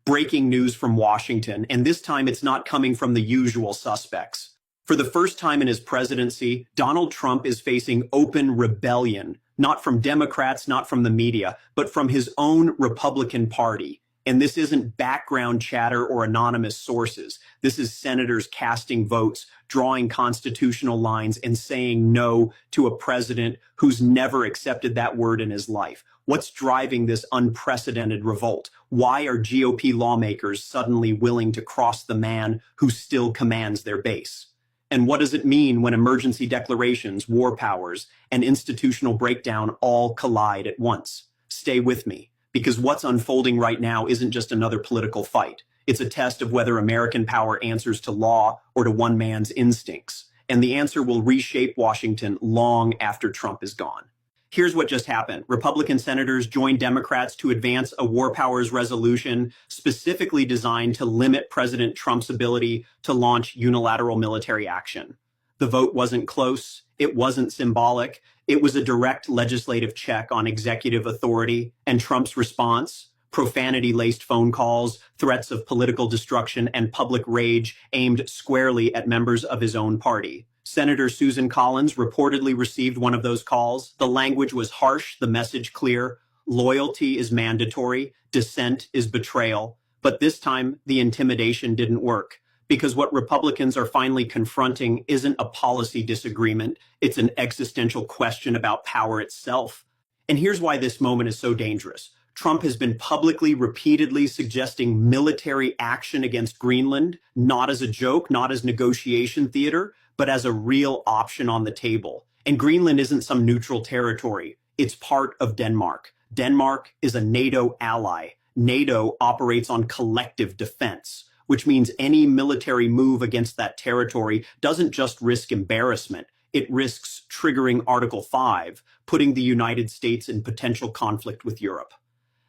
Breaking news from Washington, and this time it's not coming from the usual suspects. For the first time in his presidency, Donald Trump is facing open rebellion, not from Democrats, not from the media, but from his own Republican Party. And this isn't background chatter or anonymous sources. This is senators casting votes, drawing constitutional lines, and saying no to a president who's never accepted that word in his life. What's driving this unprecedented revolt? Why are GOP lawmakers suddenly willing to cross the man who still commands their base? And what does it mean when emergency declarations, war powers, and institutional breakdown all collide at once? Stay with me, because what's unfolding right now isn't just another political fight. It's a test of whether American power answers to law or to one man's instincts. And the answer will reshape Washington long after Trump is gone. Here's what just happened. Republican senators joined Democrats to advance a war powers resolution specifically designed to limit President Trump's ability to launch unilateral military action. The vote wasn't close. It wasn't symbolic. It was a direct legislative check on executive authority, and Trump's response: profanity-laced phone calls, threats of political destruction, and public rage aimed squarely at members of his own party. Senator Susan Collins reportedly received one of those calls. The language was harsh, the message clear. Loyalty is mandatory, dissent is betrayal. But this time, the intimidation didn't work, because what Republicans are finally confronting isn't a policy disagreement, it's an existential question about power itself. And here's why this moment is so dangerous. Trump has been publicly, repeatedly suggesting military action against Greenland, not as a joke, not as negotiation theater, but as a real option on the table. And Greenland isn't some neutral territory. It's part of Denmark. Denmark is a NATO ally. NATO operates on collective defense, which means any military move against that territory doesn't just risk embarrassment. It risks triggering Article 5, putting the United States in potential conflict with Europe.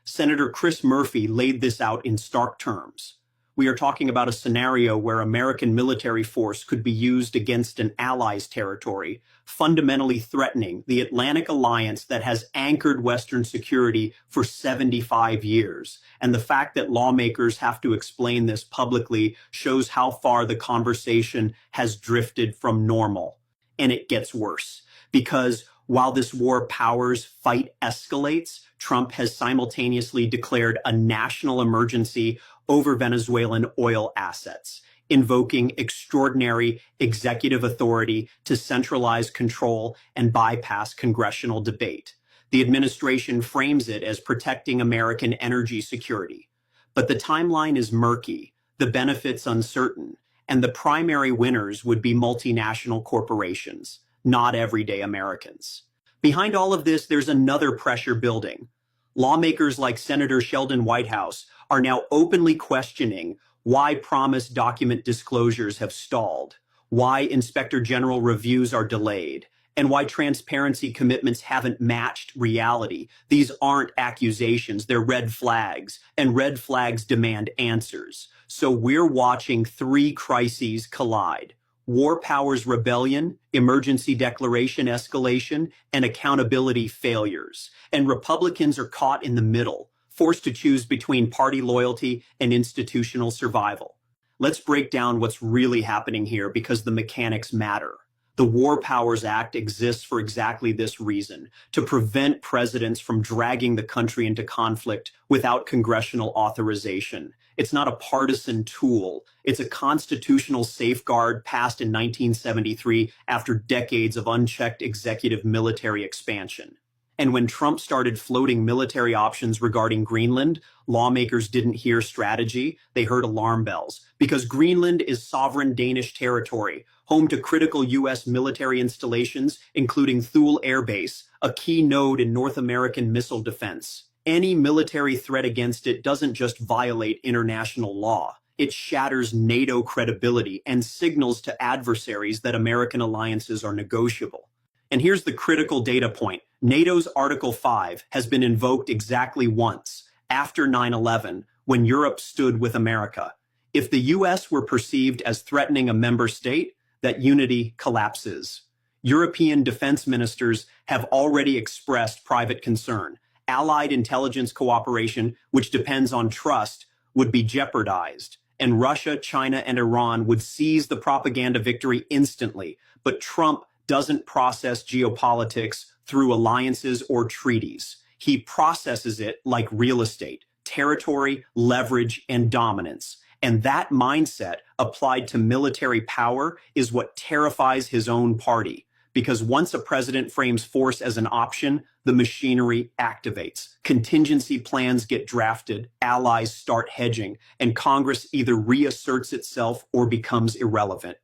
Senator Chris Murphy laid this out in stark terms. We are talking about a scenario where American military force could be used against an ally's territory, fundamentally threatening the Atlantic alliance that has anchored Western security for 75 years. And the fact that lawmakers have to explain this publicly shows how far the conversation has drifted from normal. And it gets worse, because while this war powers fight escalates, Trump has simultaneously declared a national emergency over Venezuelan oil assets, invoking extraordinary executive authority to centralize control and bypass congressional debate. The administration frames it as protecting American energy security. But the timeline is murky, the benefits uncertain, and the primary winners would be multinational corporations, not everyday Americans. Behind all of this, there's another pressure building. Lawmakers like Senator Sheldon Whitehouse are now openly questioning why promised document disclosures have stalled, why Inspector General reviews are delayed, and why transparency commitments haven't matched reality. These aren't accusations, they're red flags, and red flags demand answers. So we're watching three crises collide: war powers rebellion, emergency declaration escalation, and accountability failures. And Republicans are caught in the middle, forced to choose between party loyalty and institutional survival. Let's break down what's really happening here, because the mechanics matter. The War Powers Act exists for exactly this reason: to prevent presidents from dragging the country into conflict without congressional authorization. It's not a partisan tool. It's a constitutional safeguard passed in 1973 after decades of unchecked executive military expansion. And when Trump started floating military options regarding Greenland, lawmakers didn't hear strategy, they heard alarm bells. Because Greenland is sovereign Danish territory, home to critical U.S. military installations, including Thule Air Base, a key node in North American missile defense. Any military threat against it doesn't just violate international law. It shatters NATO credibility and signals to adversaries that American alliances are negotiable. And here's the critical data point. NATO's Article 5 has been invoked exactly once, after 9/11, when Europe stood with America. If the U.S. were perceived as threatening a member state, that unity collapses. European defense ministers have already expressed private concern. Allied intelligence cooperation, which depends on trust, would be jeopardized, and Russia, China, and Iran would seize the propaganda victory instantly. But Trump doesn't process geopolitics through alliances or treaties. He processes it like real estate, territory, leverage, and dominance. And that mindset applied to military power is what terrifies his own party. Because once a president frames force as an option, the machinery activates. Contingency plans get drafted, allies start hedging, and Congress either reasserts itself or becomes irrelevant.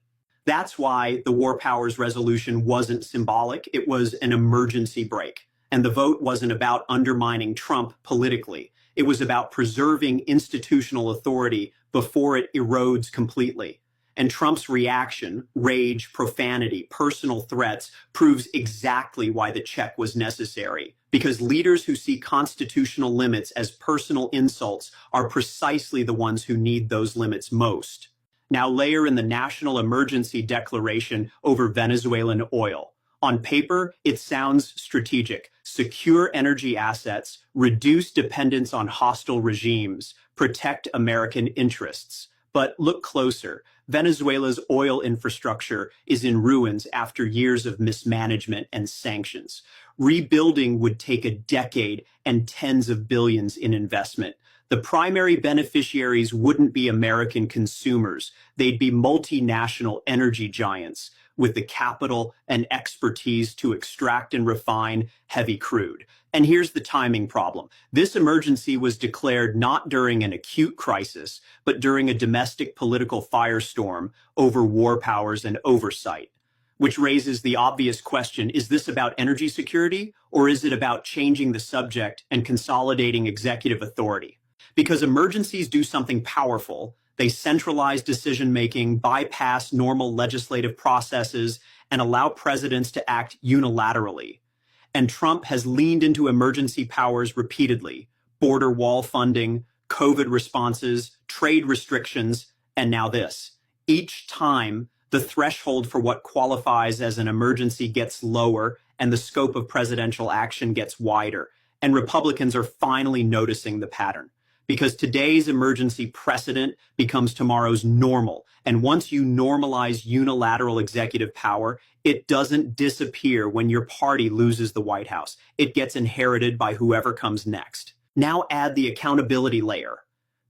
That's why the War Powers Resolution wasn't symbolic, it was an emergency brake. And the vote wasn't about undermining Trump politically. It was about preserving institutional authority before it erodes completely. And Trump's reaction, rage, profanity, personal threats, proves exactly why the check was necessary. Because leaders who see constitutional limits as personal insults are precisely the ones who need those limits most. Now layer in the national emergency declaration over Venezuelan oil. On paper, it sounds strategic. Secure energy assets, reduce dependence on hostile regimes, protect American interests. But look closer. Venezuela's oil infrastructure is in ruins after years of mismanagement and sanctions. Rebuilding would take a decade and tens of billions in investment. The primary beneficiaries wouldn't be American consumers. They'd be multinational energy giants with the capital and expertise to extract and refine heavy crude. And here's the timing problem. This emergency was declared not during an acute crisis, but during a domestic political firestorm over war powers and oversight, which raises the obvious question, is this about energy security, or is it about changing the subject and consolidating executive authority? Because emergencies do something powerful. They centralize decision-making, bypass normal legislative processes, and allow presidents to act unilaterally. And Trump has leaned into emergency powers repeatedly: border wall funding, COVID responses, trade restrictions, and now this. Each time, the threshold for what qualifies as an emergency gets lower and the scope of presidential action gets wider. And Republicans are finally noticing the pattern. Because today's emergency precedent becomes tomorrow's normal. And once you normalize unilateral executive power, it doesn't disappear when your party loses the White House. It gets inherited by whoever comes next. Now add the accountability layer.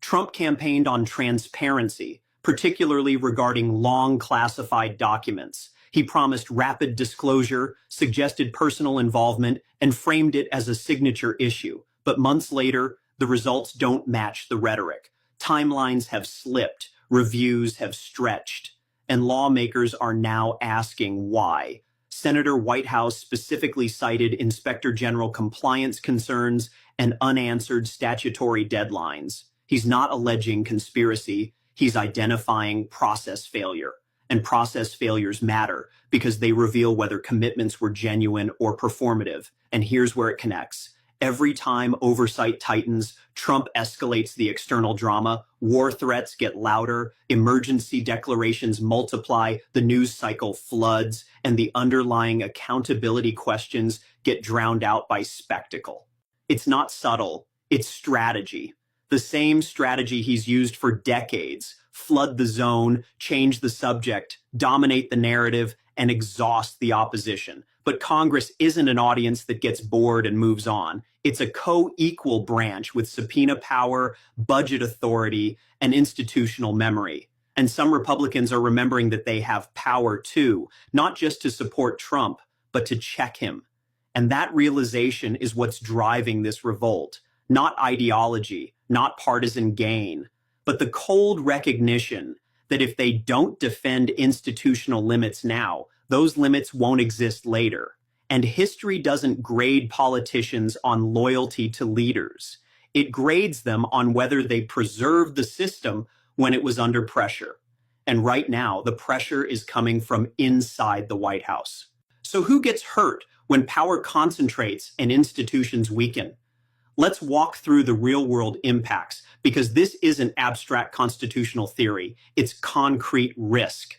Trump campaigned on transparency, particularly regarding long classified documents. He promised rapid disclosure, suggested personal involvement, and framed it as a signature issue. But months later, the results don't match the rhetoric. Timelines have slipped, reviews have stretched, and lawmakers are now asking why. Senator Whitehouse specifically cited Inspector General compliance concerns and unanswered statutory deadlines. He's not alleging conspiracy, he's identifying process failure. And process failures matter because they reveal whether commitments were genuine or performative. And here's where it connects. Every time oversight tightens, Trump escalates the external drama, war threats get louder, emergency declarations multiply, the news cycle floods, and the underlying accountability questions get drowned out by spectacle. It's not subtle, it's strategy. The same strategy he's used for decades: flood the zone, change the subject, dominate the narrative, and exhaust the opposition. But Congress isn't an audience that gets bored and moves on. It's a co-equal branch with subpoena power, budget authority, and institutional memory. And some Republicans are remembering that they have power too, not just to support Trump, but to check him. And that realization is what's driving this revolt. Not ideology, not partisan gain, but the cold recognition that if they don't defend institutional limits now, those limits won't exist later. And history doesn't grade politicians on loyalty to leaders. It grades them on whether they preserved the system when it was under pressure. And right now, the pressure is coming from inside the White House. So who gets hurt when power concentrates and institutions weaken? Let's walk through the real-world impacts, because this isn't abstract constitutional theory, it's concrete risk.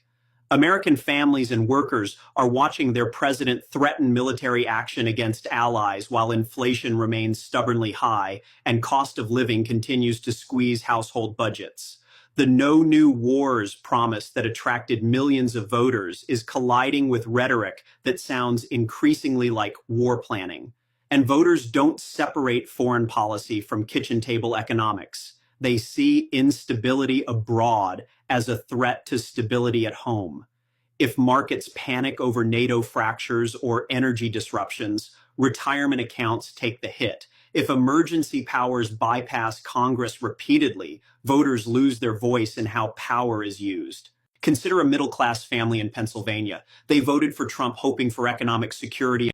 American families and workers are watching their president threaten military action against allies while inflation remains stubbornly high and cost of living continues to squeeze household budgets. The no new wars promise that attracted millions of voters is colliding with rhetoric that sounds increasingly like war planning. And voters don't separate foreign policy from kitchen table economics. They see instability abroad as a threat to stability at home. If markets panic over NATO fractures or energy disruptions, retirement accounts take the hit. If emergency powers bypass Congress repeatedly, voters lose their voice in how power is used. Consider a middle-class family in Pennsylvania. They voted for Trump hoping for economic security